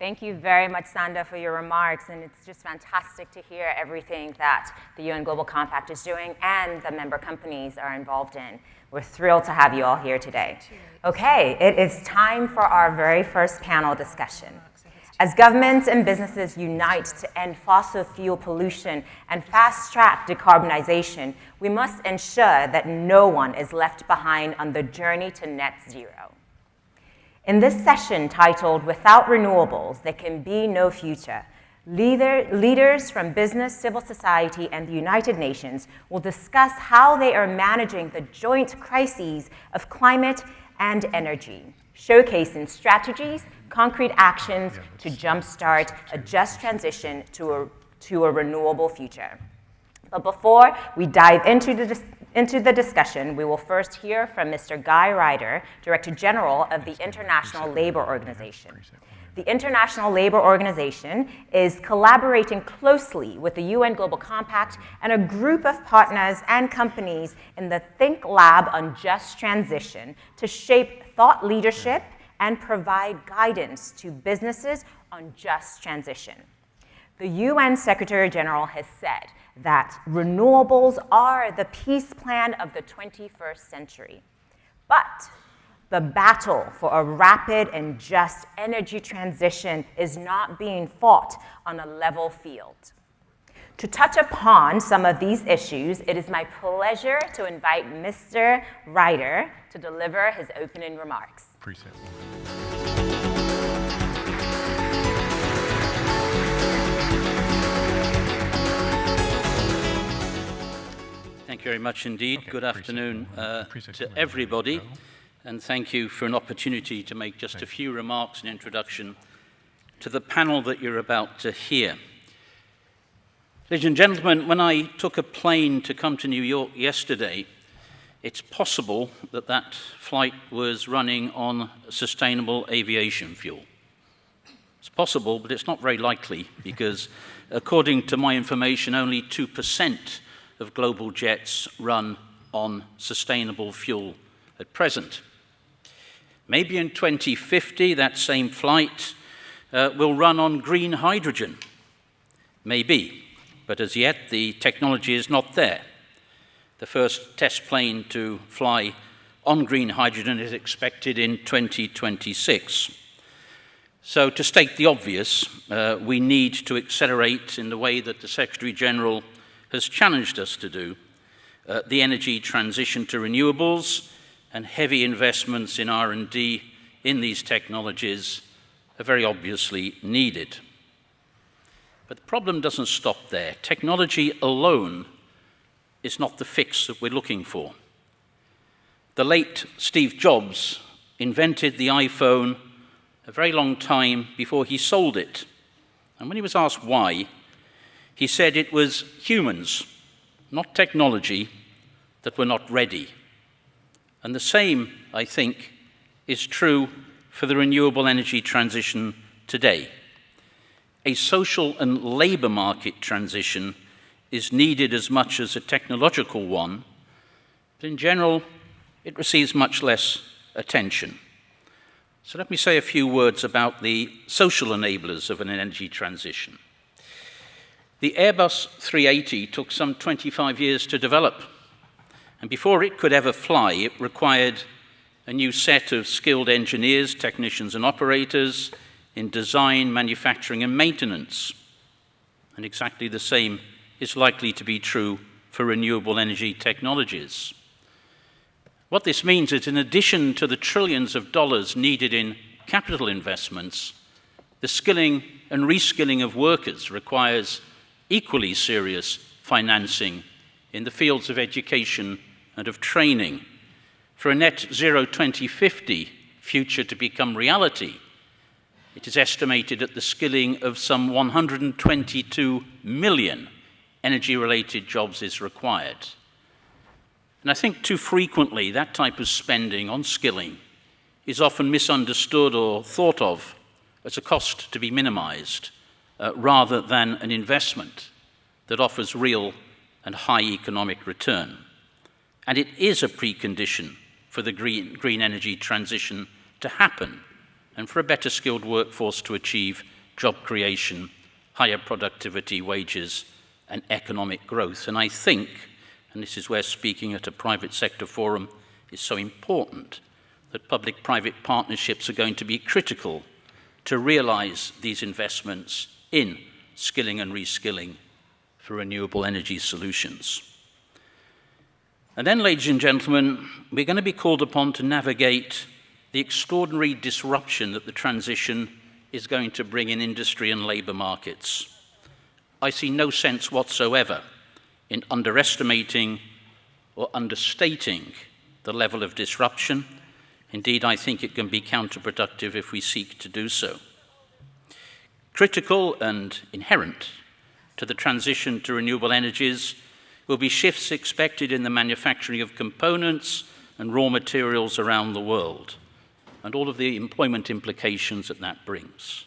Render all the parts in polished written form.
Thank you very much, Sanda, for your remarks, and it's just fantastic to hear everything that the UN Global Compact is doing and the member companies are involved in. We're thrilled to have you all here today. Okay, it is time for our very first panel discussion. As governments and businesses unite to end fossil fuel pollution and fast-track decarbonization, we must ensure that no one is left behind on the journey to net zero. In this session titled Without Renewables, There Can Be No Future, leaders from business, civil society, and the United Nations will discuss how they are managing the joint crises of climate and energy, showcasing strategies, concrete actions to jumpstart a just transition to a renewable future. But before we dive into the discussion, we will first hear from Mr. Guy Ryder, Director General of the International Labour Organization. The International Labour Organization is collaborating closely with the UN Global Compact and a group of partners and companies in the Think Lab on Just Transition to shape thought leadership and provide guidance to businesses on just transition. The UN Secretary General has said that renewables are the peace plan of the 21st century. But the battle for a rapid and just energy transition is not being fought on a level field. To touch upon some of these issues, it is my pleasure to invite Mr. Ryder to deliver his opening remarks. Appreciate it. Thank you very much indeed. Good afternoon to everybody, and thank you for an opportunity to make just a few remarks in introduction to the panel that you're about to hear. Ladies and gentlemen, when I took a plane to come to New York yesterday, it's possible that that flight was running on sustainable aviation fuel. It's possible, but it's not very likely, because according to my information, only 2% of global jets run on sustainable fuel at present. Maybe in 2050, that same flight will run on green hydrogen. Maybe, but as yet, the technology is not there. The first test plane to fly on green hydrogen is expected in 2026. So to state the obvious, we need to accelerate in the way that the Secretary General has challenged us to do, the energy transition to renewables, and heavy investments in R&D in these technologies are very obviously needed. But the problem doesn't stop there. Technology alone is not the fix that we're looking for. The late Steve Jobs invented the iPhone a very long time before he sold it. And when he was asked why, he said it was humans, not technology, that were not ready. And the same, I think, is true for the renewable energy transition today. A social and labor market transition is needed as much as a technological one, but in general, it receives much less attention. So let me say a few words about the social enablers of an energy transition. The Airbus 380 took some 25 years to develop, and before it could ever fly, it required a new set of skilled engineers, technicians, and operators in design, manufacturing, and maintenance. And exactly the same is likely to be true for renewable energy technologies. What this means is, in addition to the trillions of dollars needed in capital investments, the skilling and reskilling of workers requires equally serious financing in the fields of education and of training. For a net zero 2050 future to become reality, it is estimated that the skilling of some 122 million energy-related jobs is required. And I think too frequently that type of spending on skilling is often misunderstood or thought of as a cost to be minimized, rather than an investment that offers real and high economic return. And it is a precondition for the green energy transition to happen and for a better skilled workforce to achieve job creation, higher productivity, wages, and economic growth. And I think, and this is where speaking at a private sector forum is so important, that public-private partnerships are going to be critical to realize these investments in skilling and reskilling for renewable energy solutions. And then, ladies and gentlemen, we're going to be called upon to navigate the extraordinary disruption that the transition is going to bring in industry and labor markets. I see no sense whatsoever in underestimating or understating the level of disruption. Indeed, I think it can be counterproductive if we seek to do so. Critical and inherent to the transition to renewable energies will be shifts expected in the manufacturing of components and raw materials around the world, and all of the employment implications that that brings.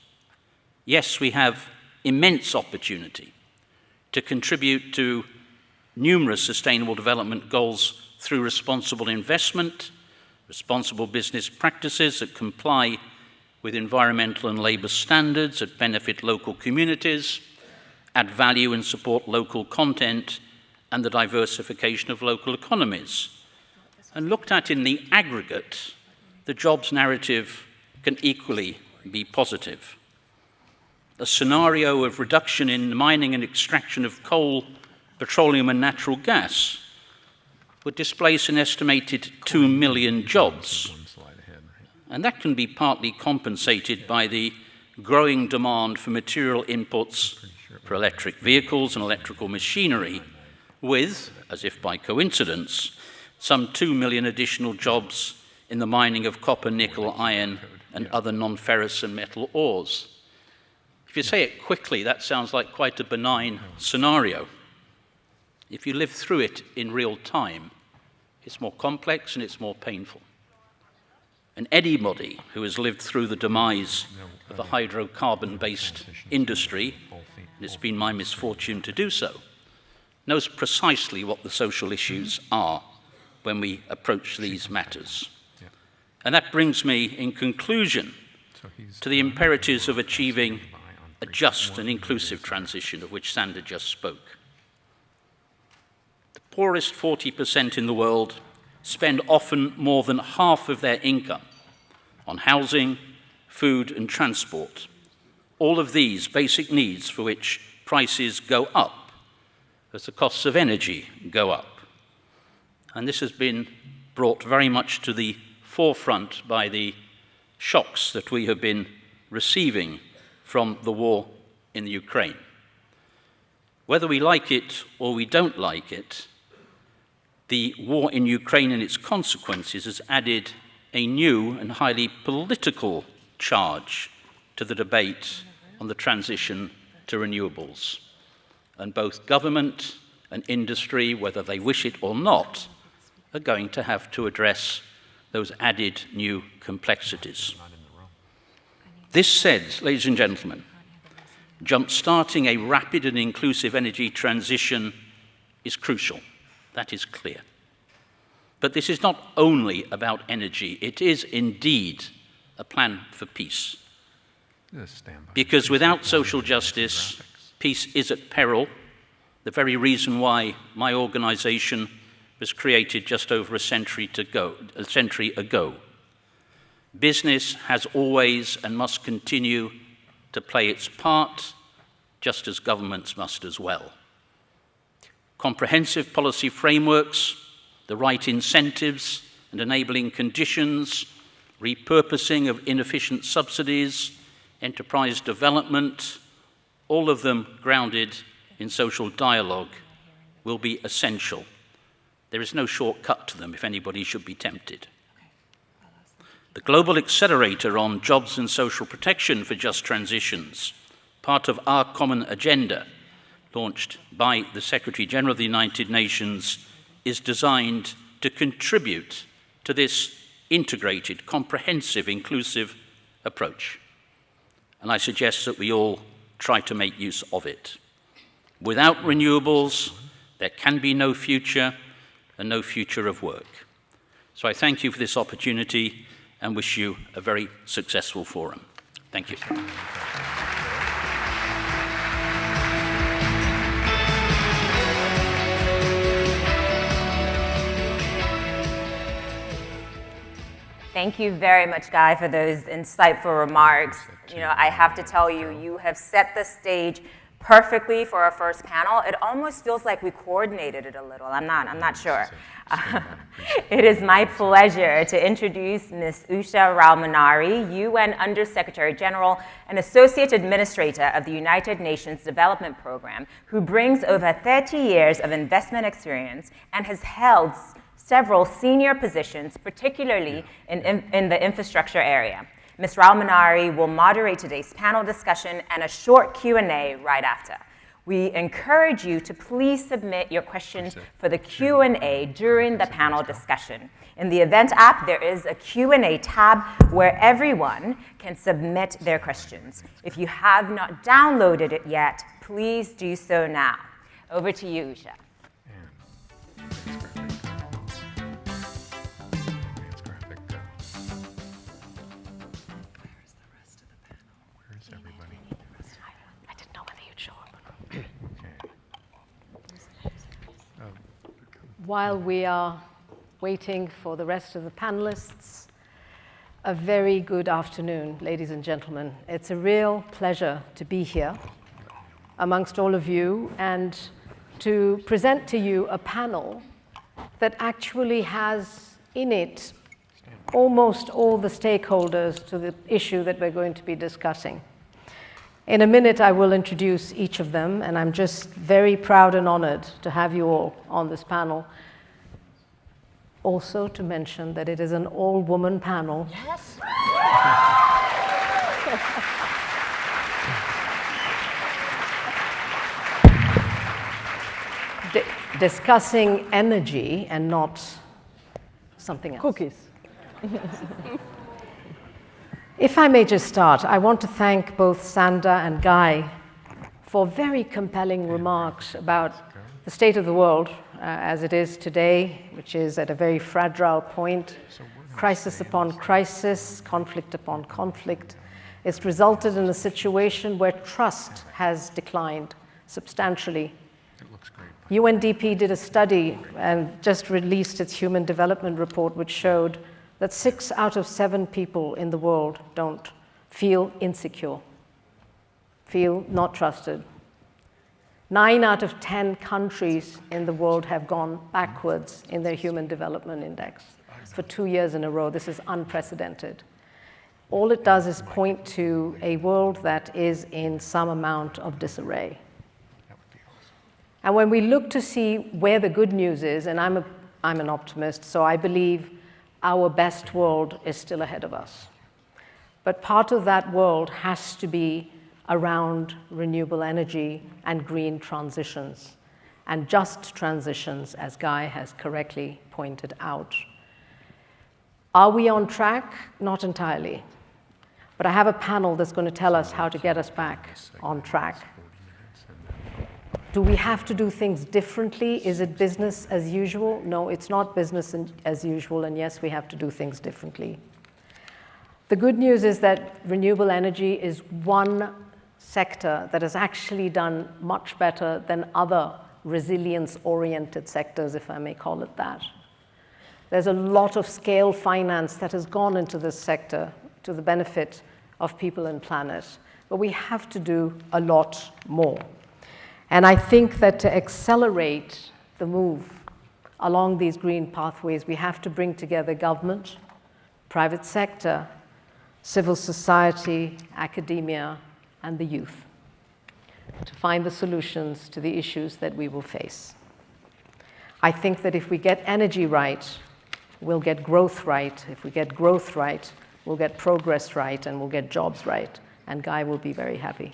Yes, we have immense opportunity to contribute to numerous sustainable development goals through responsible investment, responsible business practices that comply with environmental and labor standards that benefit local communities, add value and support local content, and the diversification of local economies. And looked at in the aggregate, the jobs narrative can equally be positive. A scenario of reduction in mining and extraction of coal, petroleum, and natural gas would displace an estimated 2 million jobs. And that can be partly compensated by the growing demand for material inputs for electric vehicles and electrical machinery, with, as if by coincidence, some 2 million additional jobs in the mining of copper, nickel, iron, and other non-ferrous and metal ores. If you say it quickly, that sounds like quite a benign scenario. If you live through it in real time, it's more complex and it's more painful. And anybody who has lived through the demise of a hydrocarbon-based industry, and it's been my misfortune to do so, knows precisely what the social issues are when we approach these matters. And that brings me, in conclusion, to the imperatives of achieving a just and inclusive transition of which Sander just spoke. The poorest 40% in the world spend often more than half of their income on housing, food, and transport. All of these basic needs for which prices go up as the costs of energy go up. And this has been brought very much to the forefront by the shocks that we have been receiving from the war in the Ukraine. Whether we like it or we don't like it, the war in Ukraine and its consequences has added a new and highly political charge to the debate on the transition to renewables. And both government and industry, whether they wish it or not, are going to have to address those added new complexities. This said, ladies and gentlemen, jump-starting a rapid and inclusive energy transition is crucial. That is clear. But this is not only about energy, it is indeed a plan for peace. Because without social justice, peace is at peril, the very reason why my organization was created just over a century ago. Business has always and must continue to play its part, just as governments must as well. Comprehensive policy frameworks, the right incentives and enabling conditions, repurposing of inefficient subsidies, enterprise development, all of them grounded in social dialogue, will be essential. There is no shortcut to them if anybody should be tempted. The Global Accelerator on Jobs and Social Protection for Just Transitions, part of our common agenda, launched by the Secretary General of the United Nations, is designed to contribute to this integrated, comprehensive, inclusive approach. And I suggest that we all try to make use of it. Without renewables, there can be no future and no future of work. So I thank you for this opportunity and wish you a very successful forum. Thank you. Thank you very much, Guy, for those insightful remarks. You know, I have to tell you, you have set the stage perfectly for our first panel. It almost feels like we coordinated it a little. I'm not sure. It is my pleasure to introduce Ms. Usha Rao-Manari, UN Undersecretary General and Associate Administrator of the United Nations Development Program, who brings over 30 years of investment experience and has held several senior positions, particularly in the infrastructure area. Ms. Rao-Manari will moderate today's panel discussion and a short Q&A right after. We encourage you to please submit your questions for the Q&A during the panel discussion. In the event app, there is a Q&A tab where everyone can submit their questions. If you have not downloaded it yet, please do so now. Over to you, Usha. While we are waiting for the rest of the panelists, a very good afternoon, ladies and gentlemen. It's a real pleasure to be here amongst all of you and to present to you a panel that actually has in it almost all the stakeholders to the issue that we're going to be discussing. In a minute, I will introduce each of them, and I'm just very proud and honored to have you all on this panel. Also to mention that it is an all-woman panel. Yes. Discussing energy and not something else. Cookies. If I may just start, I want to thank both Sandra and Guy for very compelling remarks about the state of the world as it is today, which is at a very fragile point, crisis upon crisis, conflict upon conflict. It's resulted in a situation where trust has declined substantially. UNDP did a study and just released its Human Development Report, which showed that 6 out of 7 people in the world don't feel insecure, feel not trusted. 9 out of 10 countries in the world have gone backwards in their Human Development Index for 2 years in a row. This is unprecedented. All it does is point to a world that is in some amount of disarray. And when we look to see where the good news is, and I'm an optimist, so I believe our best world is still ahead of us. But part of that world has to be around renewable energy and green transitions, and just transitions, as Guy has correctly pointed out. Are we on track? Not entirely. But I have a panel that's going to tell us how to get us back on track. Do we have to do things differently? Is it business as usual? No, it's not business as usual, and yes, we have to do things differently. The good news is that renewable energy is one sector that has actually done much better than other resilience-oriented sectors, if I may call it that. There's a lot of scale finance that has gone into this sector to the benefit of people and planet, but we have to do a lot more. And I think that to accelerate the move along these green pathways, we have to bring together government, private sector, civil society, academia, and the youth to find the solutions to the issues that we will face. I think that if we get energy right, we'll get growth right. If we get growth right, we'll get progress right, and we'll get jobs right. And Guy will be very happy.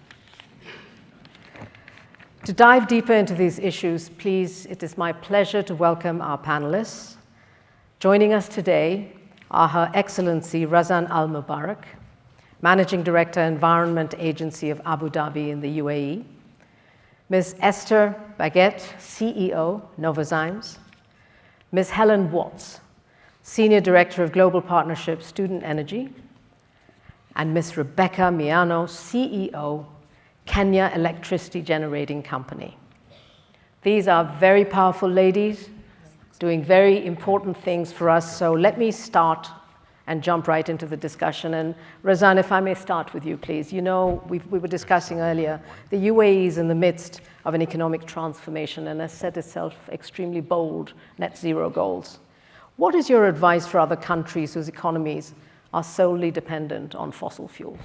To dive deeper into these issues, please, it is my pleasure to welcome our panelists. Joining us today are Her Excellency Razan Al Mubarak, Managing Director, Environment Agency of Abu Dhabi in the UAE, Ms. Esther Baguette, CEO, Novozymes, Ms. Helen Watts, Senior Director of Global Partnership, Student Energy, and Ms. Rebecca Miano, CEO, Kenya Electricity Generating Company. These are very powerful ladies doing very important things for us. So let me start and jump right into the discussion. And Razan, if I may start with you, please. You know, we were discussing earlier, the UAE is in the midst of an economic transformation and has set itself extremely bold net zero goals. What is your advice for other countries whose economies are solely dependent on fossil fuels?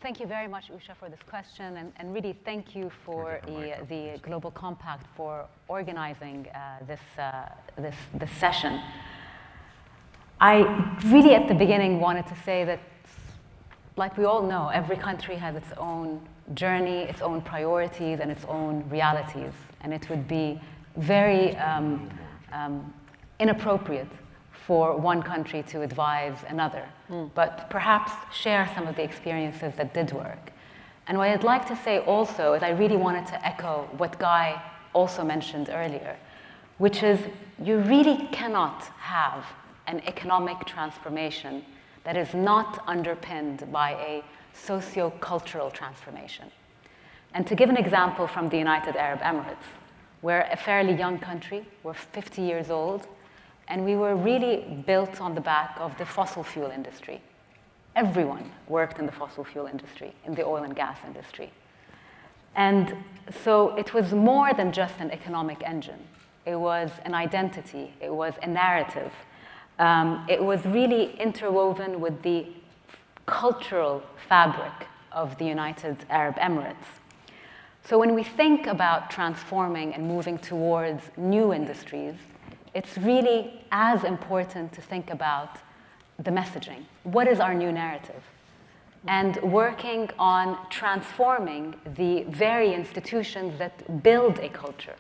Thank you very much, Usha, for this question, and really thank you for the Global Compact for organizing this session. I really, at the beginning, wanted to say that, like we all know, every country has its own journey, its own priorities, and its own realities, and it would be very inappropriate for one country to advise another, but perhaps share some of the experiences that did work. And what I'd like to say also is I really wanted to echo what Guy also mentioned earlier, which is you really cannot have an economic transformation that is not underpinned by a socio-cultural transformation. And to give an example from the United Arab Emirates, we're a fairly young country, we're 50 years old, and we were really built on the back of the fossil fuel industry. Everyone worked in the fossil fuel industry, in the oil and gas industry. And so it was more than just an economic engine. It was an identity, it was a narrative. It was really interwoven with the cultural fabric of the United Arab Emirates. So when we think about transforming and moving towards new industries, it's really as important to think about the messaging. What is our new narrative? And working on transforming the very institutions that build a culture.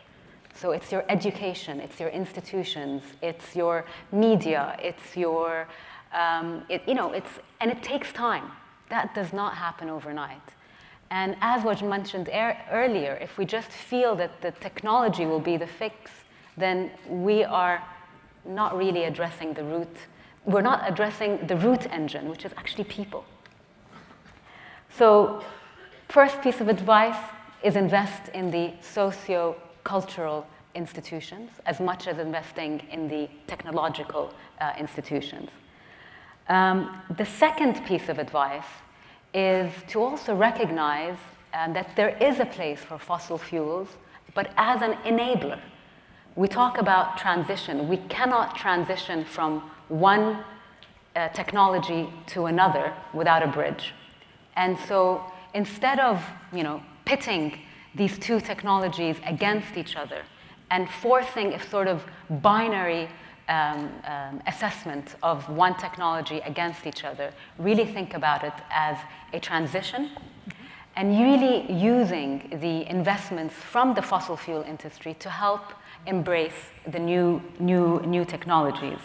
So it's your education, it's your institutions, it's your media, it's your, and it takes time. That does not happen overnight. And as was mentioned earlier, if we just feel that the technology will be the fix, then we are not really addressing the root. We're not addressing the root engine, which is actually people. So first piece of advice is invest in the socio-cultural institutions as much as investing in the technological institutions. The second piece of advice is to also recognize that there is a place for fossil fuels, but as an enabler. We talk about transition. We cannot transition from one technology to another without a bridge. And so instead of pitting these two technologies against each other and forcing a sort of binary assessment of one technology against each other, really think about it as a transition and really using the investments from the fossil fuel industry to help embrace the new technologies.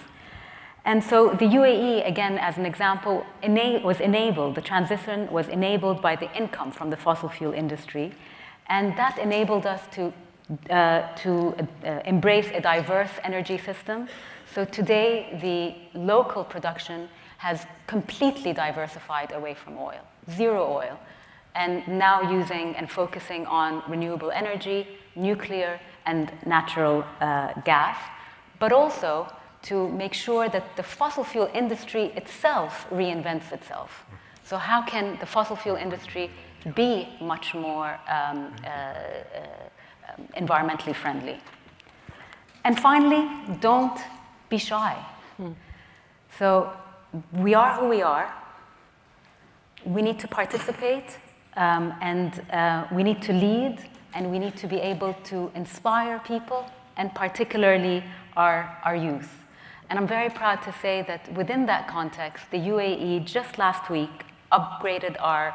And so the UAE, again, as an example, was enabled, the transition was enabled by the income from the fossil fuel industry, and that enabled us to embrace a diverse energy system. So today, the local production has completely diversified away from oil, zero oil, and now using and focusing on renewable energy, nuclear, and natural gas, but also to make sure that the fossil fuel industry itself reinvents itself. So how can the fossil fuel industry be much more environmentally friendly? And finally, don't be shy. So we are who we are. We need to participate, and we need to lead, and we need to be able to inspire people, and particularly our youth. And I'm very proud to say that within that context, the UAE just last week upgraded our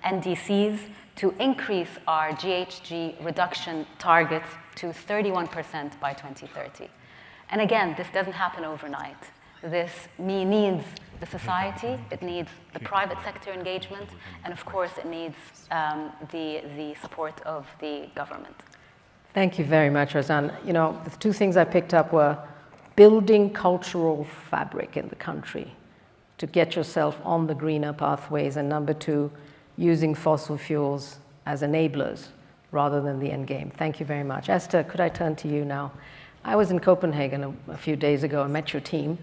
NDCs to increase our GHG reduction targets to 31% by 2030. And again, this doesn't happen overnight. This needs the society, it needs the private sector engagement, and of course it needs the support of the government. Thank you very much, Razan. The two things I picked up were building cultural fabric in the country, to get yourself on the greener pathways, and number two, using fossil fuels as enablers rather than the end game. Thank you very much. Esther, could I turn to you now? I was in Copenhagen a few days ago. I met your team.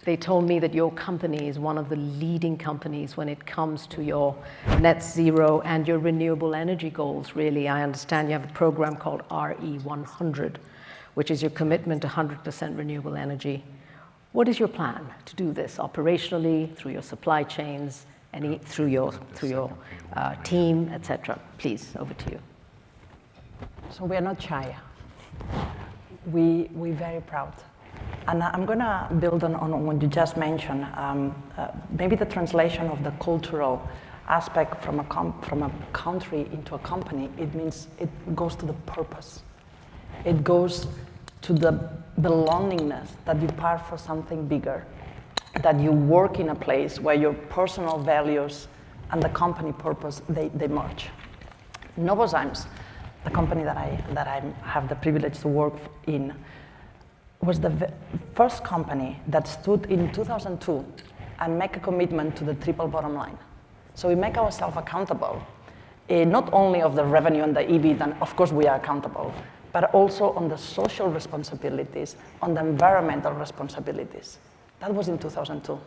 They told me that your company is one of the leading companies when it comes to your net zero and your renewable energy goals, really. I understand you have a program called RE100, which is your commitment to 100% renewable energy. What is your plan to do this operationally, through your supply chains, through your team, etc.? Please, over to you. So we are not shy. We're very proud. And I'm going to build on what you just mentioned. Maybe the translation of the cultural aspect from a country into a company, it means it goes to the purpose. It goes to the belongingness, that you're part for something bigger, that you work in a place where your personal values and the company purpose, they merge. Novozymes, the company that I have the privilege to work in, was the first company that stood in 2002 and make a commitment to the triple bottom line. So we make ourselves accountable, not only of the revenue and the EBIT, and of course we are accountable, but also on the social responsibilities, on the environmental responsibilities. That was in 2002.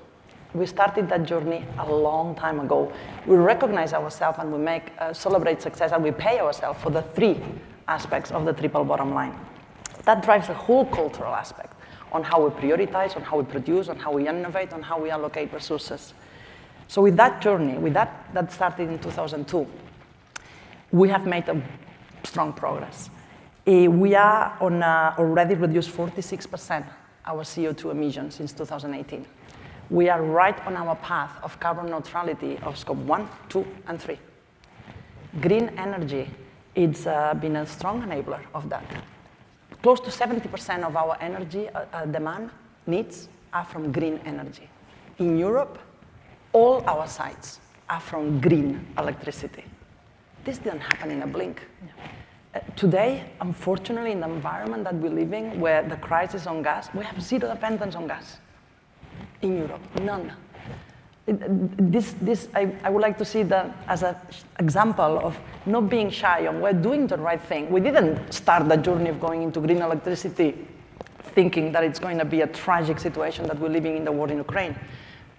We started that journey a long time ago. We recognize ourselves and we celebrate success, and we pay ourselves for the three aspects of the triple bottom line. That drives the whole cultural aspect on how we prioritize, on how we produce, on how we innovate, on how we allocate resources. So with that journey, that started in 2002, we have made a strong progress. We are on already reduced 46% our CO2 emissions since 2018. We are right on our path of carbon neutrality of scope 1, 2, and 3. Green energy, it's been a strong enabler of that. Close to 70% of our energy demand needs are from green energy. In Europe, all our sites are from green electricity. This didn't happen in a blink. Today, unfortunately, in the environment that we live in, where the crisis on gas, we have zero dependence on gas. In Europe, none. I would like to see that as an example of not being shy on we're doing the right thing. We didn't start the journey of going into green electricity thinking that it's going to be a tragic situation that we're living in the war in Ukraine.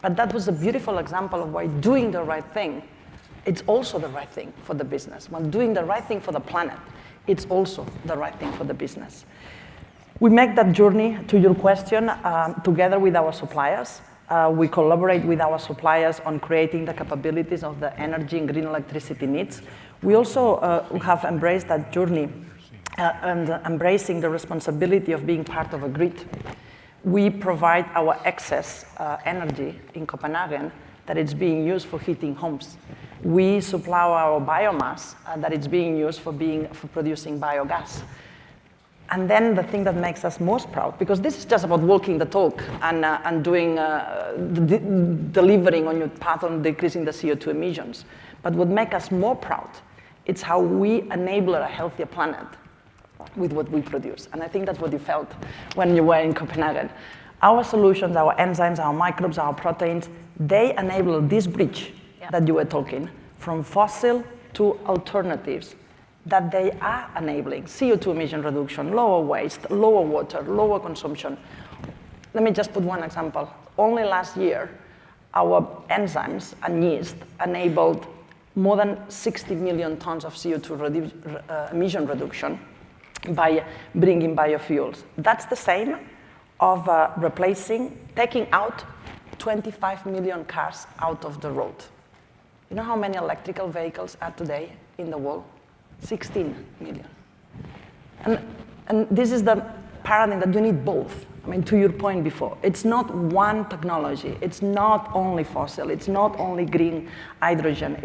But that was a beautiful example of why doing the right thing, it's also the right thing for the business. When doing the right thing for the planet, it's also the right thing for the business. We make that journey, to your question, together with our suppliers. We collaborate with our suppliers on creating the capabilities of the energy and green electricity needs. We also have embraced that journey and embracing the responsibility of being part of a grid. We provide our excess energy in Copenhagen that it's being used for heating homes. We supply our biomass that it's being used for producing biogas. And then the thing that makes us most proud, because this is just about walking the talk and doing delivering on your path on decreasing the CO2 emissions. But what makes us more proud, it's how we enable a healthier planet with what we produce. And I think that's what you felt when you were in Copenhagen. Our solutions, our enzymes, our microbes, our proteins, they enable this bridge that you were talking, from fossil to alternatives, that they are enabling CO2 emission reduction, lower waste, lower water, lower consumption. Let me just put one example. Only last year, our enzymes and yeast enabled more than 60 million tons of CO2 emission reduction by bringing biofuels. That's the same of taking out 25 million cars out of the road. You know how many electrical vehicles are today in the world? 16 million. And this is the paradigm that you need both. I mean, to your point before, it's not one technology. It's not only fossil. It's not only green hydrogen.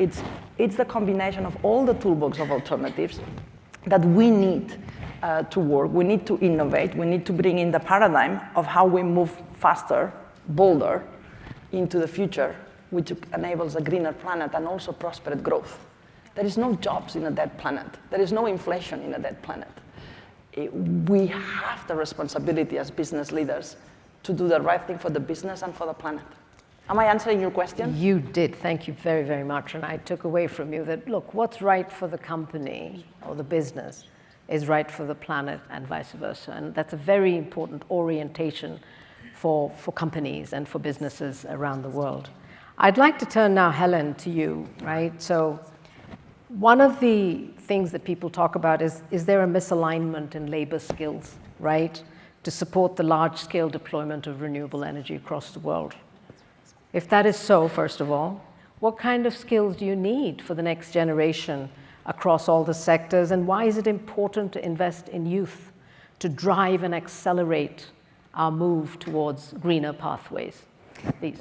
It's the combination of all the toolbox of alternatives that we need to work. We need to innovate. We need to bring in the paradigm of how we move faster, bolder, into the future, which enables a greener planet and also prosperous growth. There is no jobs in a dead planet. There is no inflation in a dead planet. We have the responsibility as business leaders to do the right thing for the business and for the planet. Am I answering your question? You did. Thank you very, very much. And I took away from you that, look, what's right for the company or the business is right for the planet and vice versa. And that's a very important orientation for companies and for businesses around the world. I'd like to turn now, Helen, to you, right? So one of the things that people talk about is there a misalignment in labor skills, right, to support the large-scale deployment of renewable energy across the world? If that is so, first of all, what kind of skills do you need for the next generation across all the sectors, and why is it important to invest in youth to drive and accelerate our move towards greener pathways? Please.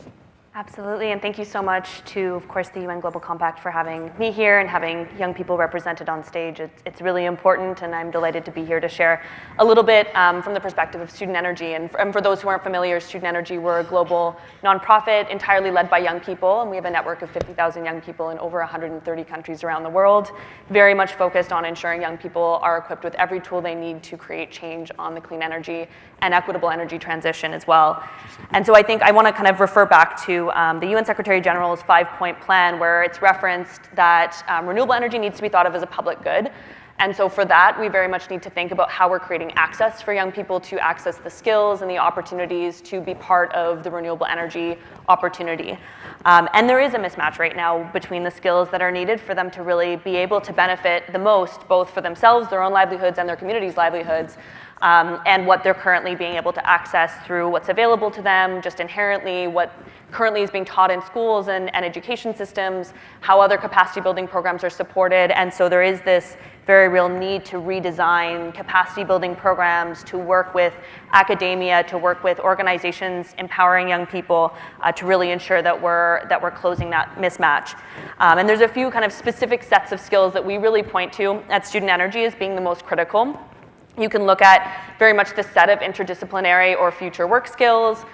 Absolutely, and thank you so much to, of course, the UN Global Compact for having me here and having young people represented on stage. It's really important, and I'm delighted to be here to share a little bit from the perspective of Student Energy. And for those who aren't familiar, Student Energy, we're a global nonprofit entirely led by young people, and we have a network of 50,000 young people in over 130 countries around the world, very much focused on ensuring young people are equipped with every tool they need to create change on the clean energy and equitable energy transition as well. And so I think I want to kind of refer back to the UN Secretary General's 5-point plan, where it's referenced that renewable energy needs to be thought of as a public good. And so for that, we very much need to think about how we're creating access for young people to access the skills and the opportunities to be part of the renewable energy opportunity. And there is a mismatch right now between the skills that are needed for them to really be able to benefit the most, both for themselves, their own livelihoods, and their communities' livelihoods, and what they're currently being able to access through what's available to them, just inherently, what currently is being taught in schools and education systems, how other capacity building programs are supported. And so there is this very real need to redesign capacity building programs, to work with academia, to work with organizations empowering young people to really ensure that we're closing that mismatch. And there's a few kind of specific sets of skills that we really point to at Student Energy as being the most critical. You can look at very much the set of interdisciplinary or future work skills.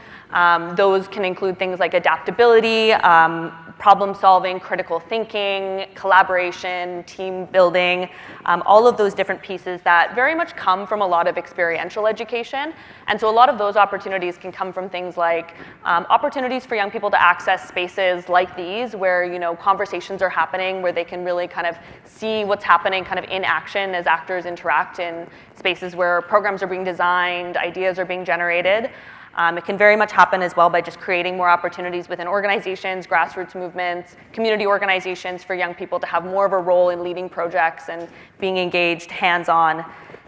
Those can include things like adaptability, problem solving, critical thinking, collaboration, team building, all of those different pieces that very much come from a lot of experiential education. And so a lot of those opportunities can come from things like opportunities for young people to access spaces like these where, you know, conversations are happening, where they can really kind of see what's happening kind of in action as actors interact in spaces where programs are being designed, ideas are being generated. It can very much happen as well by just creating more opportunities within organizations, grassroots movements, community organizations for young people to have more of a role in leading projects and being engaged hands-on.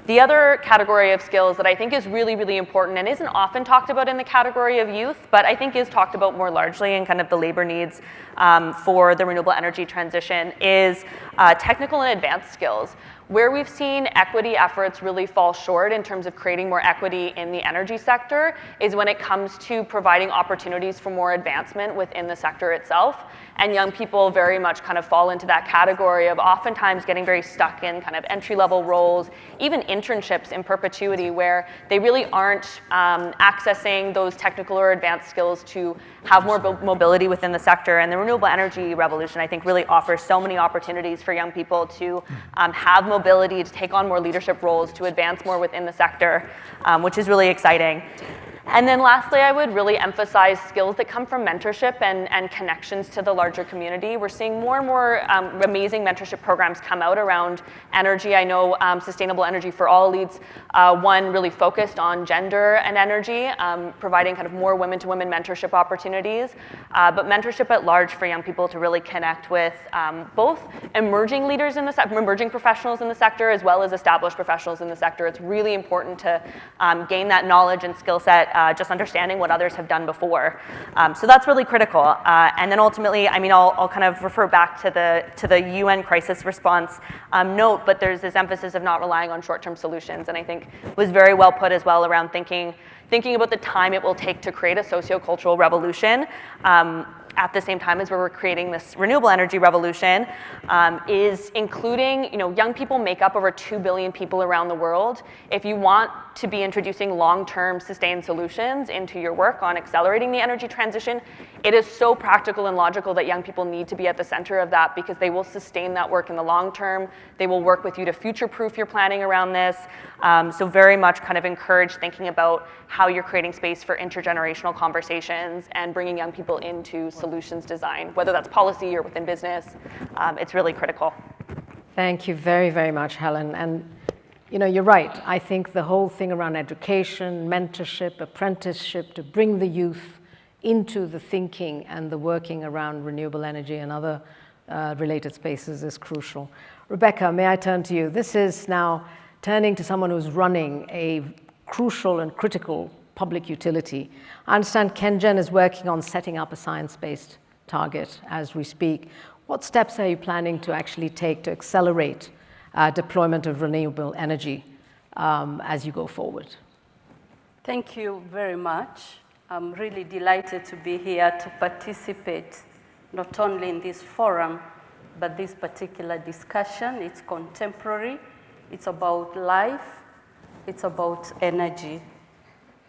The other category of skills that I think is really, really important and isn't often talked about in the category of youth, but I think is talked about more largely in kind of the labor needs for the renewable energy transition is technical and advanced skills. Where we've seen equity efforts really fall short in terms of creating more equity in the energy sector is when it comes to providing opportunities for more advancement within the sector itself. And young people very much kind of fall into that category of oftentimes getting very stuck in kind of entry-level roles, even internships in perpetuity, where they really aren't accessing those technical or advanced skills to have more mobility within the sector. And the renewable energy revolution, I think, really offers so many opportunities for young people to have mobility, to take on more leadership roles, to advance more within the sector, which is really exciting. And then lastly, I would really emphasize skills that come from mentorship and connections to the larger community. We're seeing more and more amazing mentorship programs come out around energy. I know Sustainable Energy for All leads one really focused on gender and energy, providing kind of more women-to-women mentorship opportunities, but mentorship at large for young people to really connect with both emerging leaders in the sector, emerging professionals in the sector, as well as established professionals in the sector. It's really important to gain that knowledge and skill set, just understanding what others have done before. So that's really critical. And then ultimately, I mean, I'll kind of refer back to the UN crisis response note, but there's this emphasis of not relying on short-term solutions, and I think was very well put as well around thinking about the time it will take to create a sociocultural revolution. at the same time as we're creating this renewable energy revolution, is including, young people make up over 2 billion people around the world. If you want to be introducing long-term sustained solutions into your work on accelerating the energy transition, it is so practical and logical that young people need to be at the center of that, because they will sustain that work in the long term. They will work with you to future-proof your planning around this. So very much kind of encourage thinking about how you're creating space for intergenerational conversations and bringing young people into solutions design, whether that's policy or within business. It's really critical. Thank you very, very much, Helen. And you're right. I think the whole thing around education, mentorship, apprenticeship, to bring the youth into the thinking and the working around renewable energy and other related spaces is crucial. Rebecca, may I turn to you? This is now turning to someone who's running a crucial and critical public utility. I understand KenGen is working on setting up a science-based target as we speak. What steps are you planning to actually take to accelerate deployment of renewable energy as you go forward? Thank you very much. I'm really delighted to be here to participate not only in this forum, but this particular discussion. It's contemporary, it's about life, it's about energy.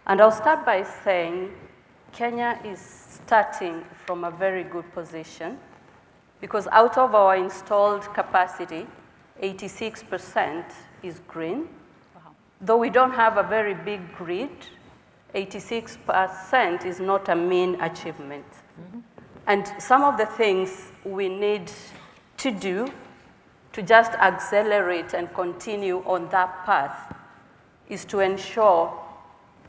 And I'll start by saying Kenya is starting from a very good position, because out of our installed capacity, 86% is green. Wow. Though we don't have a very big grid, 86% is not a mean achievement. Mm-hmm. And some of the things we need to do to just accelerate and continue on that path is to ensure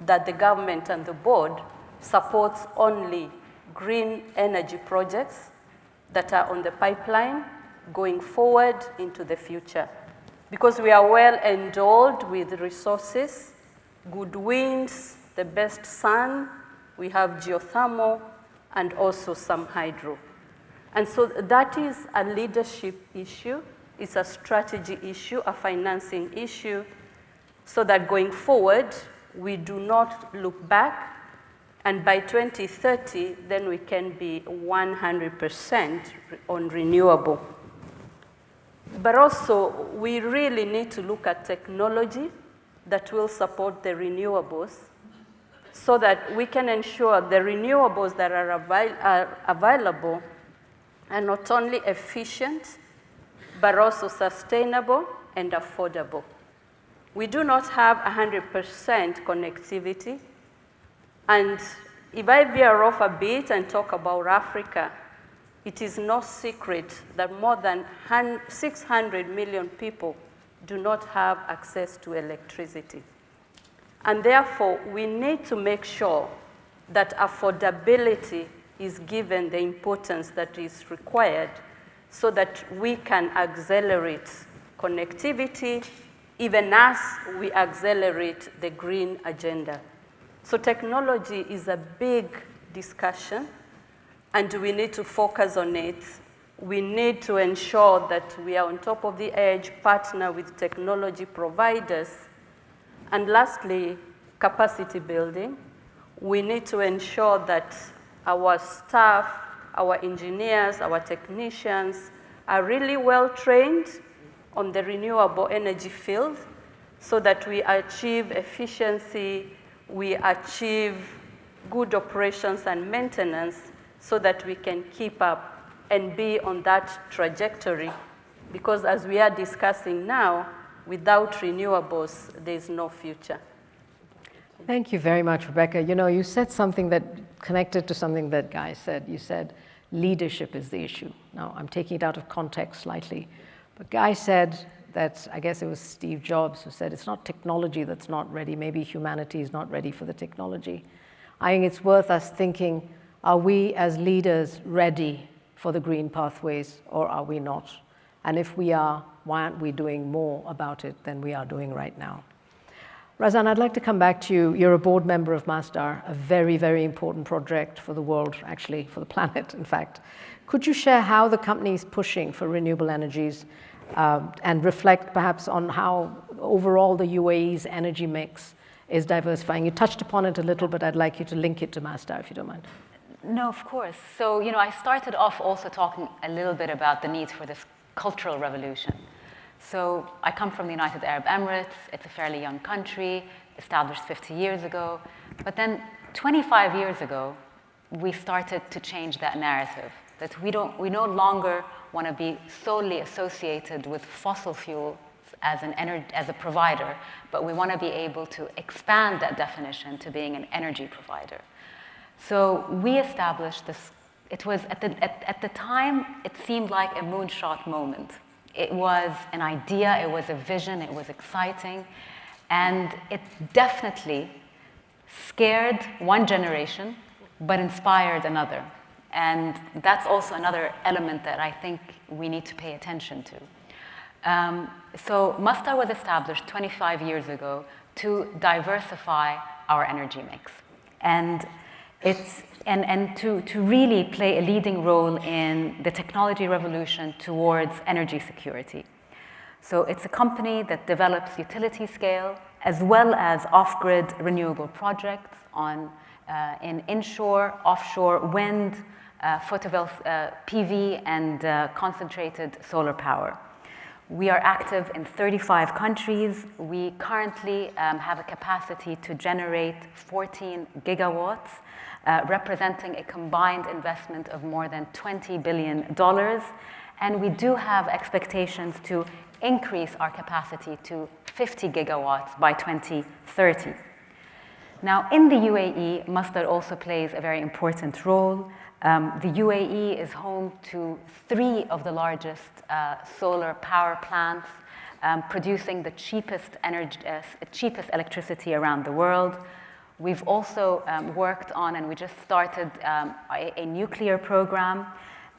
that the government and the board supports only green energy projects that are on the pipeline going forward into the future. Because we are well endowed with resources, good winds, the best sun, we have geothermal, and also some hydro. And so that is a leadership issue, it's a strategy issue, a financing issue, so that going forward, we do not look back, and by 2030, then we can be 100% on renewable. But also, we really need to look at technology that will support the renewables, so that we can ensure the renewables that are available are not only efficient, but also sustainable and affordable. We do not have 100% connectivity. And if I veer off a bit and talk about Africa, it is no secret that more than 600 million people do not have access to electricity. And therefore, we need to make sure that affordability is given the importance that is required, so that we can accelerate connectivity, even as we accelerate the green agenda. So technology is a big discussion, and we need to focus on it. We need to ensure that we are on top of the edge, partner with technology providers. And lastly, capacity building. We need to ensure that our staff, our engineers, our technicians are really well trained on the renewable energy field, so that we achieve efficiency, we achieve good operations and maintenance, so that we can keep up and be on that trajectory. Because as we are discussing now, without renewables, there's no future. Thank you very much, Rebecca. You said something that connected to something that Guy said. You said leadership is the issue. Now, I'm taking it out of context slightly, but Guy said that, I guess it was Steve Jobs who said, it's not technology that's not ready, maybe humanity is not ready for the technology. I think it's worth us thinking, are we as leaders ready for the green pathways, or are we not? And if we are, why aren't we doing more about it than we are doing right now? Razan, I'd like to come back to you. You're a board member of Masdar, a very, very important project for the world, actually, for the planet, in fact. Could you share how the company is pushing for renewable energies and reflect perhaps on how overall the UAE's energy mix is diversifying? You touched upon it a little, but I'd like you to link it to Masdar, if you don't mind. No, of course. So, I started off also talking a little bit about the need for this cultural revolution. So I come from the United Arab Emirates. It's a fairly young country, established 50 years ago. But then 25 years ago, we started to change that narrative, that we no longer want to be solely associated with fossil fuels as a provider, but we want to be able to expand that definition to being an energy provider. So we established this. It was at the time, it seemed like a moonshot moment. It was an idea, it was a vision, it was exciting, and it definitely scared one generation, but inspired another. And that's also another element that I think we need to pay attention to. So Masdar was established 25 years ago to diversify our energy mix. And to really play a leading role in the technology revolution towards energy security. So it's a company that develops utility scale as well as off-grid renewable projects in inshore, offshore wind, PV, and concentrated solar power. We are active in 35 countries. We currently have a capacity to generate 14 gigawatts, representing a combined investment of more than $20 billion. And we do have expectations to increase our capacity to 50 gigawatts by 2030. Now, in the UAE, Masdar also plays a very important role. The UAE is home to 3 of the largest solar power plants, producing the cheapest electricity around the world. We've also worked on, and we just started a nuclear program.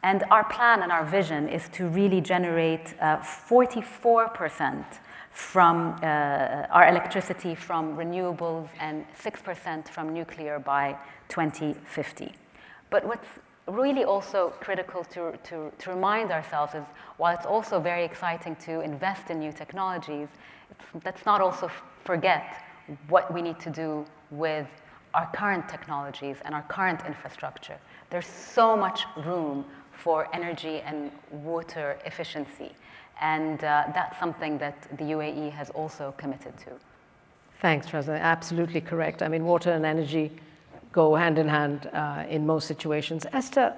And our plan and our vision is to really generate 44% from our electricity from renewables and 6% from nuclear by 2050. But what's really also critical to remind ourselves is, while it's also very exciting to invest in new technologies, let's not also forget what we need to do with our current technologies and our current infrastructure. There's so much room for energy and water efficiency, and that's something that the UAE has also committed to. Thanks, Razan. Absolutely correct. I mean, water and energy go hand in hand in most situations. Esther,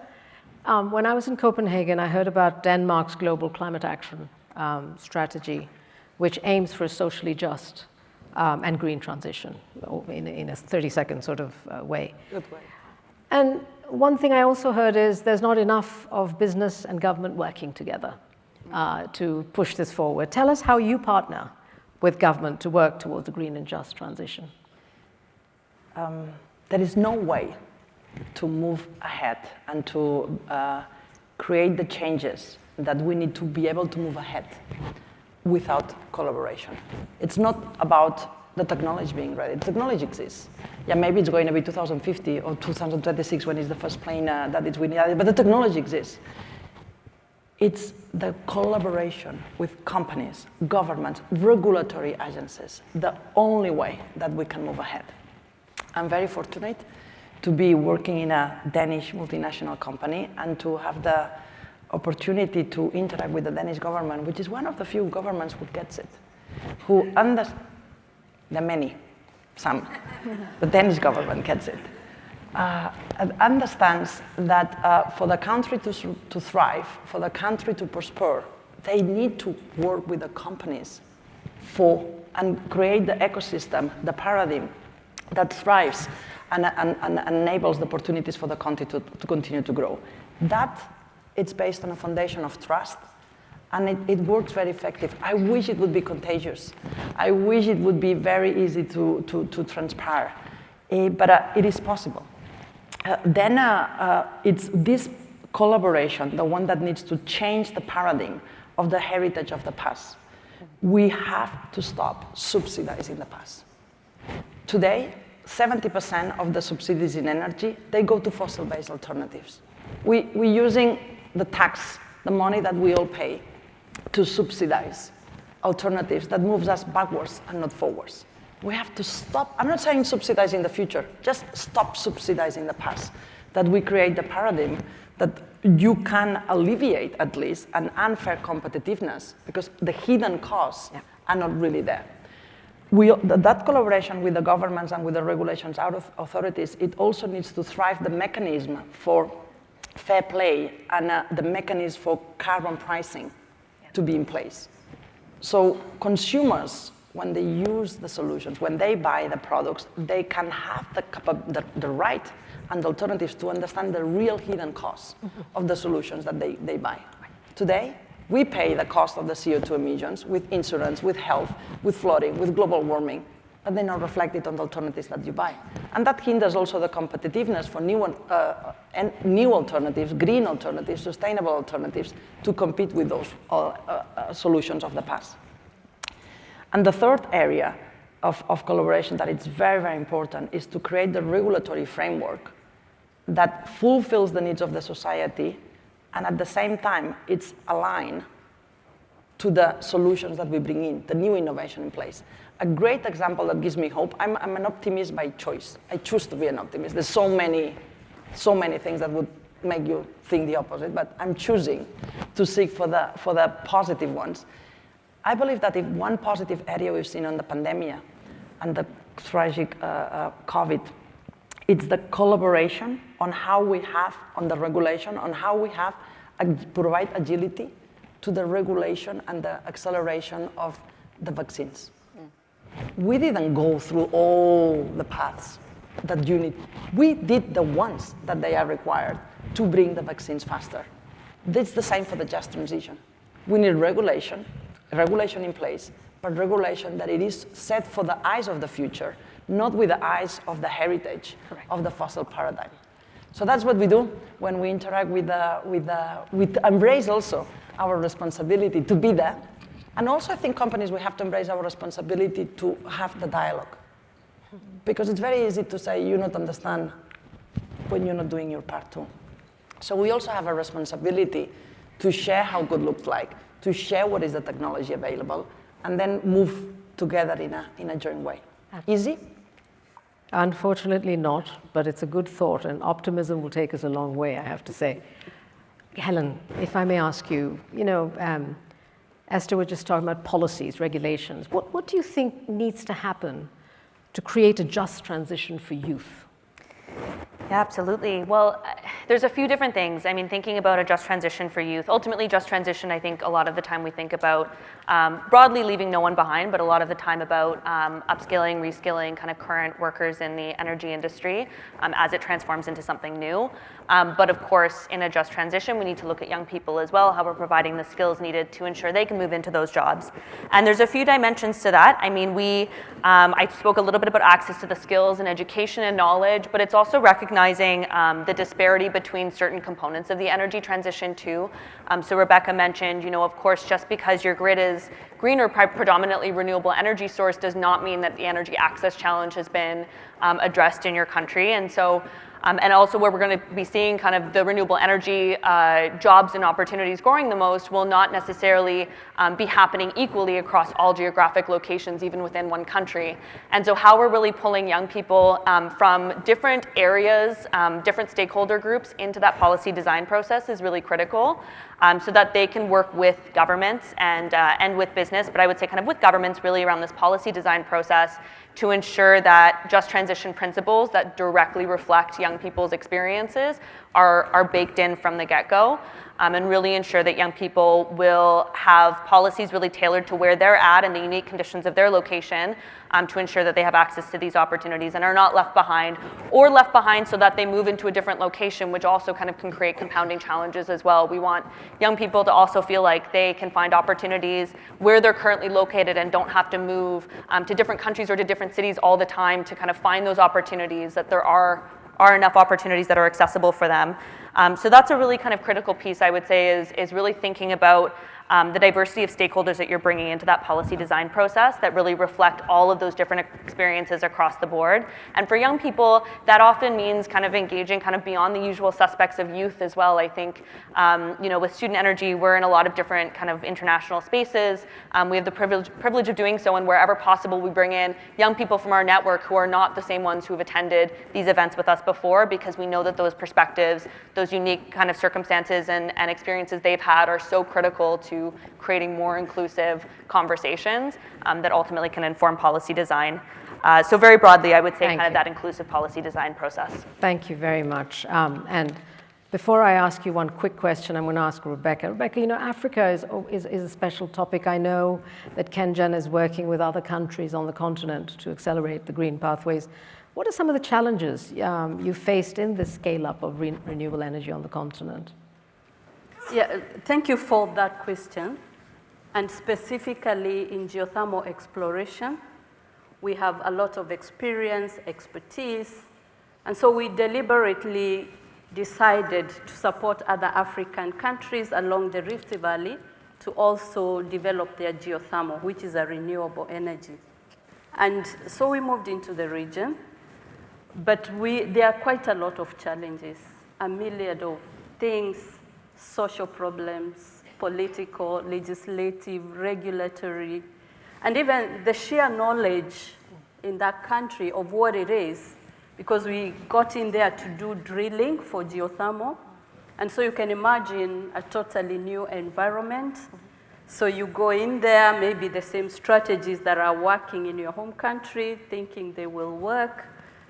when I was in Copenhagen, I heard about Denmark's global climate action strategy, which aims for a socially just and green transition in a 30-second sort of way. Good way. And one thing I also heard is there's not enough of business and government working together to push this forward. Tell us how you partner with government to work towards a green and just transition. There is no way to move ahead and to create the changes that we need to be able to move ahead without collaboration. It's not about the technology being ready. The technology exists. Yeah, maybe it's going to be 2050 or 2026 when it's the first plane that it's winning, but the technology exists. It's the collaboration with companies, governments, regulatory agencies, the only way that we can move ahead. I'm very fortunate to be working in a Danish multinational company and to have the opportunity to interact with the Danish government, which is one of the few governments who gets it, who understands, there are many, some, the Danish government gets it, understands that for the country to thrive, for the country to prosper, they need to work with the companies and create the ecosystem, the paradigm that thrives and enables the opportunities for the country to continue to grow. That it's based on a foundation of trust, and it works very effective. I wish it would be contagious. I wish it would be very easy to transpire, but it is possible. It's this collaboration, the one that needs to change the paradigm of the heritage of the past. We have to stop subsidizing the past. Today, 70% of the subsidies in energy, they go to fossil-based alternatives. We're using the tax, the money that we all pay, to subsidize alternatives that moves us backwards and not forwards. We have to stop. I'm not saying subsidizing the future, just stop subsidizing the past. that we create the paradigm that you can alleviate at least an unfair competitiveness, because the hidden costs are not really there. That collaboration with the governments and with the regulations authorities, it also needs to thrive the mechanism for fair play and the mechanism for carbon pricing to be in place. So consumers, when they use the solutions, when they buy the products, they can have the right and alternatives to understand the real hidden costs of the solutions that they buy. Today, we pay the cost of the CO2 emissions with insurance, with health, with flooding, with global warming, but they're not reflected on the alternatives that you buy. And that hinders also the competitiveness for new alternatives, green alternatives, sustainable alternatives to compete with those solutions of the past. And the third area of collaboration that is very, very important is to create the regulatory framework that fulfills the needs of the society, and at the same time, it's aligned to the solutions that we bring in, the new innovation in place. A great example that gives me hope, I'm an optimist by choice. I choose to be an optimist. There's so many things that would make you think the opposite, but I'm choosing to seek for the positive ones. I believe that if one positive area we've seen on the pandemic and the tragic COVID, it's the collaboration on how we have, on the regulation, on how we have provide agility to the regulation and the acceleration of the vaccines. We didn't go through all the paths that you need. We did the ones that they are required to bring the vaccines faster. It's the same for the just transition. We need regulation in place, but regulation that it is set for the eyes of the future, not with the eyes of the heritage of the fossil paradigm. So that's what we do when we interact with embrace also our responsibility to be there. And also I think companies, we have to embrace our responsibility to have the dialogue. Because it's very easy to say you not understand when you're not doing your part too. So we also have a responsibility to share how good looks like, to share what is the technology available, and then move together in a joint way. Easy? Unfortunately not, but it's a good thought, and optimism will take us a long way, I have to say. Helen, if I may ask you, Esther was just talking about policies, regulations. What do you think needs to happen to create a just transition for youth? Yeah, absolutely. Well, there's a few different things. I mean, thinking about a just transition for youth, ultimately just transition, I think a lot of the time we think about broadly leaving no one behind, but a lot of the time about upskilling, reskilling kind of current workers in the energy industry as it transforms into something new. But of course, in a just transition, we need to look at young people as well, how we're providing the skills needed to ensure they can move into those jobs. And there's a few dimensions to that. I mean, I spoke a little bit about access to the skills and education and knowledge, but it's also recognizing the disparity between certain components of the energy transition too. So Rebecca mentioned, of course, just because your grid is green or predominantly renewable energy source does not mean that the energy access challenge has been addressed in your country. And so and also where we're going to be seeing kind of the renewable energy jobs and opportunities growing the most will not necessarily be happening equally across all geographic locations, even within one country. And so how we're really pulling young people from different areas, different stakeholder groups into that policy design process is really critical, so that they can work with governments and with business, but I would say kind of with governments really around this policy design process to ensure that just transition principles that directly reflect young people's experiences are baked in from the get-go, and really ensure that young people will have policies really tailored to where they're at and the unique conditions of their location to ensure that they have access to these opportunities and are not left behind, or left behind so that they move into a different location, which also kind of can create compounding challenges as well. We want young people to also feel like they can find opportunities where they're currently located and don't have to move to different countries or to different cities all the time to kind of find those opportunities, that there are enough opportunities that are accessible for them. So that's a really kind of critical piece, I would say, is really thinking about the diversity of stakeholders that you're bringing into that policy design process that really reflect all of those different experiences across the board. And for young people, that often means kind of engaging kind of beyond the usual suspects of youth as well. I think, with student energy, we're in a lot of different kind of international spaces. We have the privilege of doing so, and wherever possible, we bring in young people from our network who are not the same ones who have attended these events with us before, because we know that those perspectives, those unique kind of circumstances and experiences they've had are so critical to creating more inclusive conversations that ultimately can inform policy design. So very broadly, I would say kind of that inclusive policy design process. Thank you very much. And before I ask you one quick question, I'm going to ask Rebecca. Rebecca, Africa is a special topic. I know that KenGen is working with other countries on the continent to accelerate the green pathways. What are some of the challenges you faced in the scale-up of renewable energy on the continent? Yeah, thank you for that question. And specifically in geothermal exploration, we have a lot of experience, expertise, and so we deliberately decided to support other African countries along the Rift Valley to also develop their geothermal, which is a renewable energy. And so we moved into the region, but there are quite a lot of challenges, a myriad of things, social problems, political, legislative, regulatory, and even the sheer knowledge in that country of what it is, because we got in there to do drilling for geothermal. And so you can imagine a totally new environment. So you go in there, maybe the same strategies that are working in your home country, thinking they will work.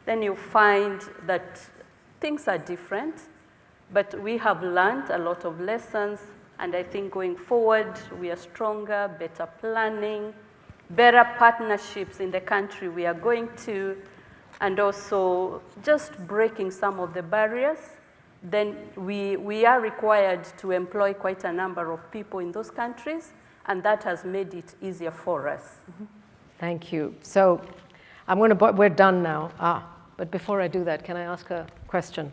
Then you find that things are different. But we have learned a lot of lessons. And I think going forward, we are stronger, better planning, better partnerships in the country we are going to, and also just breaking some of the barriers. Then we are required to employ quite a number of people in those countries, and that has made it easier for us. Mm-hmm. Thank you. So we're done now. But before I do that, can I ask a question?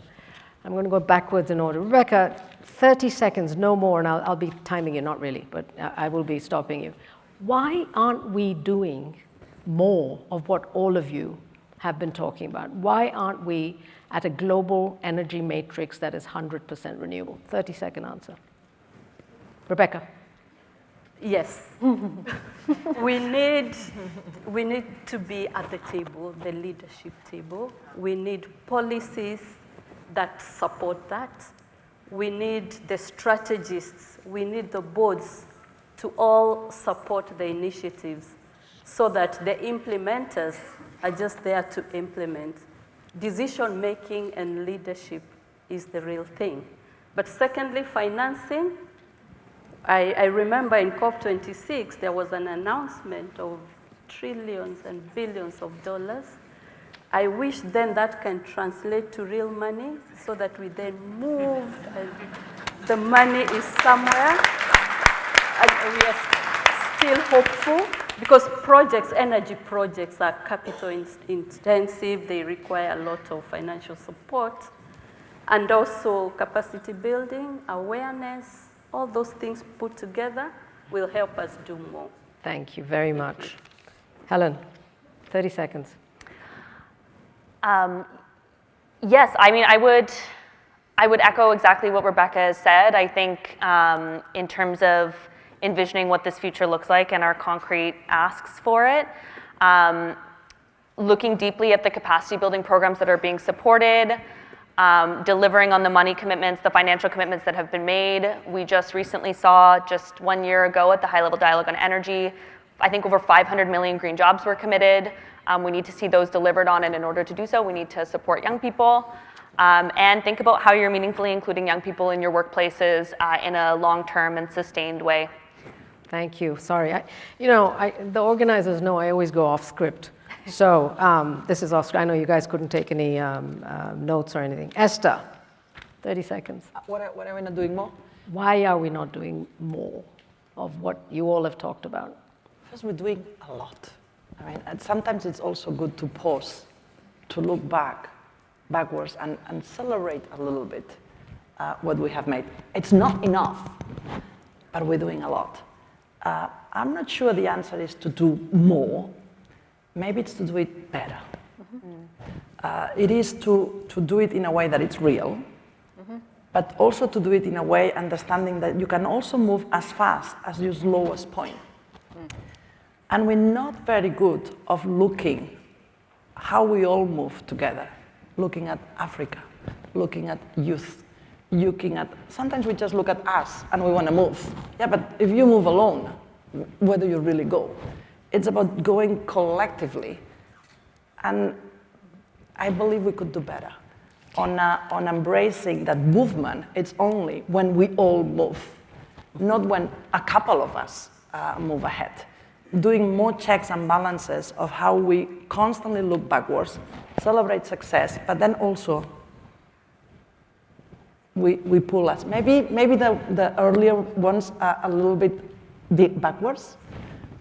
I'm going to go backwards in order. Rebecca, 30 seconds, no more, and I'll be timing you, not really, but I will be stopping you. Why aren't we doing more of what all of you have been talking about? Why aren't we at a global energy matrix that is 100% renewable? 30-second answer. Rebecca. Yes. we need to be at the table, the leadership table. We need policies that support that. We need the strategists. We need the boards to all support the initiatives so that the implementers are just there to implement. Decision-making and leadership is the real thing. But secondly, financing. I remember in COP26, there was an announcement of trillions and billions of dollars. I wish then that can translate to real money so that we then move and the money is somewhere. And we are still hopeful because energy projects are capital intensive. They require a lot of financial support and also capacity building, awareness. All those things put together will help us do more. Thank you very much. Helen, 30 seconds. Yes, I mean, I would echo exactly what Rebecca has said. I think in terms of envisioning what this future looks like and our concrete asks for it, looking deeply at the capacity building programs that are being supported, delivering on the money commitments, the financial commitments that have been made. We just recently saw, just 1 year ago at the high-level dialogue on energy, I think over 500 million green jobs were committed. We need to see those delivered on, and in order to do so, we need to support young people and think about how you're meaningfully including young people in your workplaces in a long-term and sustained way. Thank you. Sorry. The organizers know I always go off script. So this is off script. I know you guys couldn't take any notes or anything. Esther, 30 seconds. What are we not doing more? Why are we not doing more of what you all have talked about? Because we're doing a lot. I mean, and sometimes it's also good to pause, to look backwards, and celebrate a little bit what we have made. It's not enough, but we're doing a lot. I'm not sure the answer is to do more. Maybe it's to do it better. It is to do it in a way that it's real, but also to do it in a way understanding that you can also move as fast as your slowest point. And we're not very good of looking how we all move together, looking at Africa, looking at youth, looking at, sometimes we just look at us and we want to move. Yeah, but if you move alone, where do you really go? It's about going collectively. And I believe we could do better on embracing that movement. It's only when we all move, not when a couple of us move ahead. Doing more checks and balances of how we constantly look backwards, celebrate success, but then also we pull us. Maybe the earlier ones are a little bit backwards,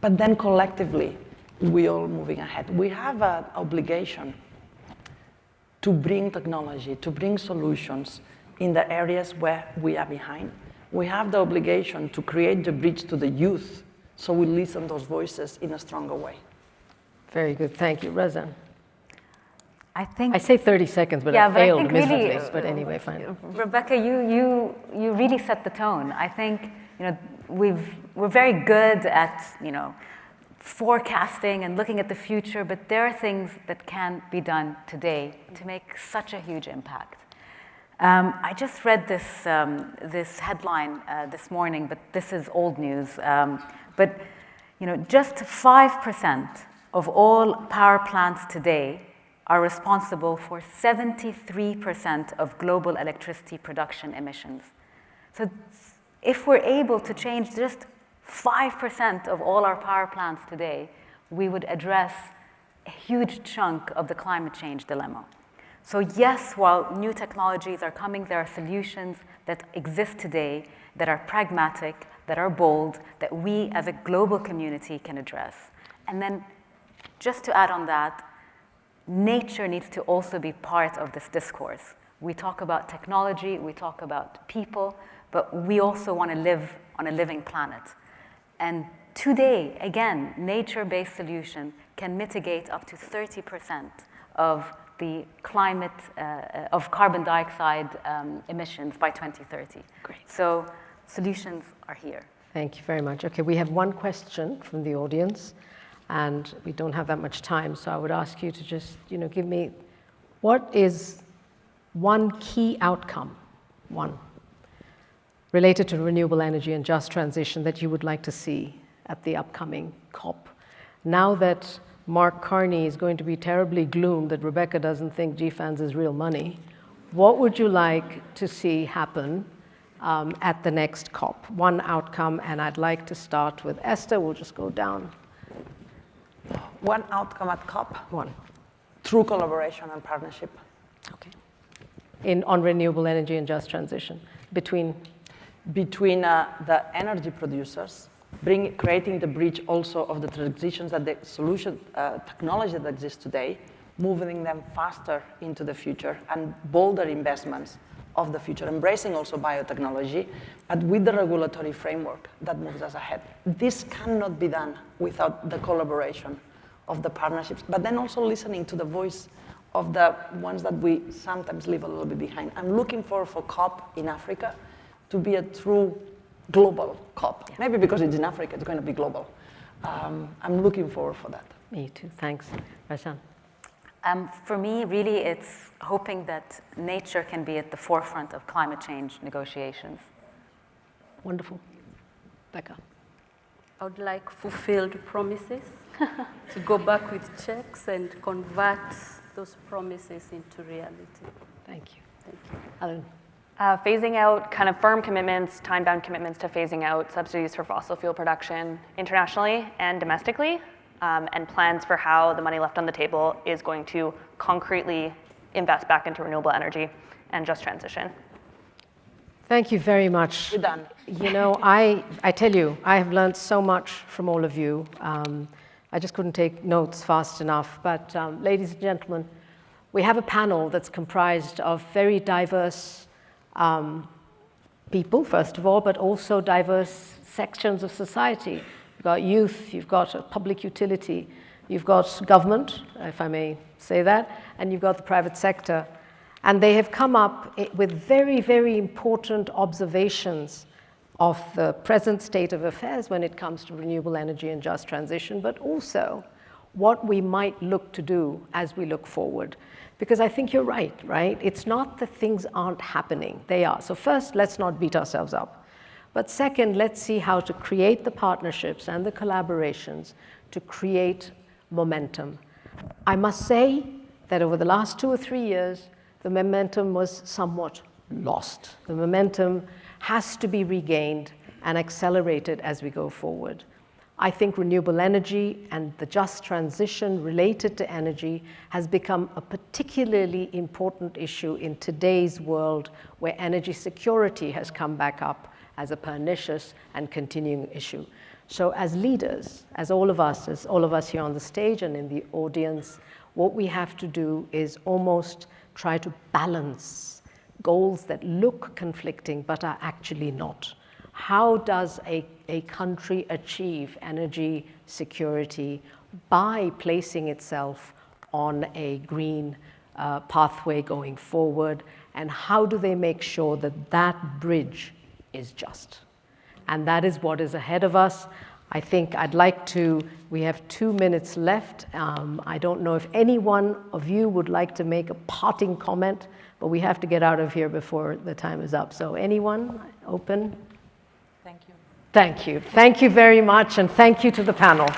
but then collectively we all moving ahead. We have an obligation to bring technology, to bring solutions in the areas where we are behind. We have the obligation to create the bridge to the youth, so we listen to those voices in a stronger way. Very good, thank you. Razan. I say 30 seconds, but I failed miserably. Really, but anyway, fine. Rebecca, you really set the tone. I think we're very good at forecasting and looking at the future, but there are things that can be done today to make such a huge impact. I just read this headline this morning, but this is old news. But just 5% of all power plants today are responsible for 73% of global electricity production emissions. So if we're able to change just 5% of all our power plants today, we would address a huge chunk of the climate change dilemma. So yes, while new technologies are coming, there are solutions that exist today that are pragmatic, that are bold, that we as a global community can address. And then just to add on that, nature needs to also be part of this discourse. We talk about technology, we talk about people, but we also want to live on a living planet. And today, again, nature-based solution can mitigate up to 30% of the climate, of carbon dioxide emissions by 2030. Great. So solutions are here. Thank you very much. Okay, we have one question from the audience, and we don't have that much time, so I would ask you to just, give me, what is one key outcome, related to renewable energy and just transition that you would like to see at the upcoming COP? Now that Mark Carney is going to be terribly gloomed that Rebecca doesn't think GFANZ is real money, what would you like to see happen at the next COP? One outcome, and I'd like to start with Esther. We'll just go down. One outcome at COP? One. True collaboration and partnership. Okay. On renewable energy and just transition, between the energy producers, creating the bridge also of the transitions that the solution technology that exists today, moving them faster into the future and bolder investments of the future, embracing also biotechnology, but with the regulatory framework that moves us ahead. This cannot be done without the collaboration of the partnerships, but then also listening to the voice of the ones that we sometimes leave a little bit behind. I'm looking for COP in Africa to be a true global COP. Yeah. Maybe because it's in Africa, it's going to be global. I'm looking forward for that. Me too, thanks. Razan? For me, really, it's hoping that nature can be at the forefront of climate change negotiations. Wonderful. Becca? I would like fulfilled promises, to go back with checks and convert those promises into reality. Thank you. Thank you. Alan? Phasing out kind of firm commitments, time-bound commitments to phasing out subsidies for fossil fuel production internationally and domestically, and plans for how the money left on the table is going to concretely invest back into renewable energy and just transition. Thank you very much. We're done. I tell you, I have learned so much from all of you. I just couldn't take notes fast enough. But ladies and gentlemen, we have a panel that's comprised of very diverse people, first of all, but also diverse sections of society. You've got youth, you've got a public utility, you've got government, if I may say that, and you've got the private sector. And they have come up with very, very important observations of the present state of affairs when it comes to renewable energy and just transition, but also what we might look to do as we look forward. Because I think you're right? It's not that things aren't happening, they are. So first, let's not beat ourselves up. But second, let's see how to create the partnerships and the collaborations to create momentum. I must say that over the last 2 or 3 years, the momentum was somewhat lost. The momentum has to be regained and accelerated as we go forward. I think renewable energy and the just transition related to energy has become a particularly important issue in today's world, where energy security has come back up as a pernicious and continuing issue. So as leaders, as all of us here on the stage and in the audience, what we have to do is almost try to balance goals that look conflicting but are actually not. How does a country achieve energy security by placing itself on a green pathway going forward? And how do they make sure that that bridge is just? And that is what is ahead of us. I think we have 2 minutes left. I don't know if any one of you would like to make a parting comment, but we have to get out of here before the time is up. So anyone, open? Thank you. Thank you. Thank you very much, and thank you to the panel.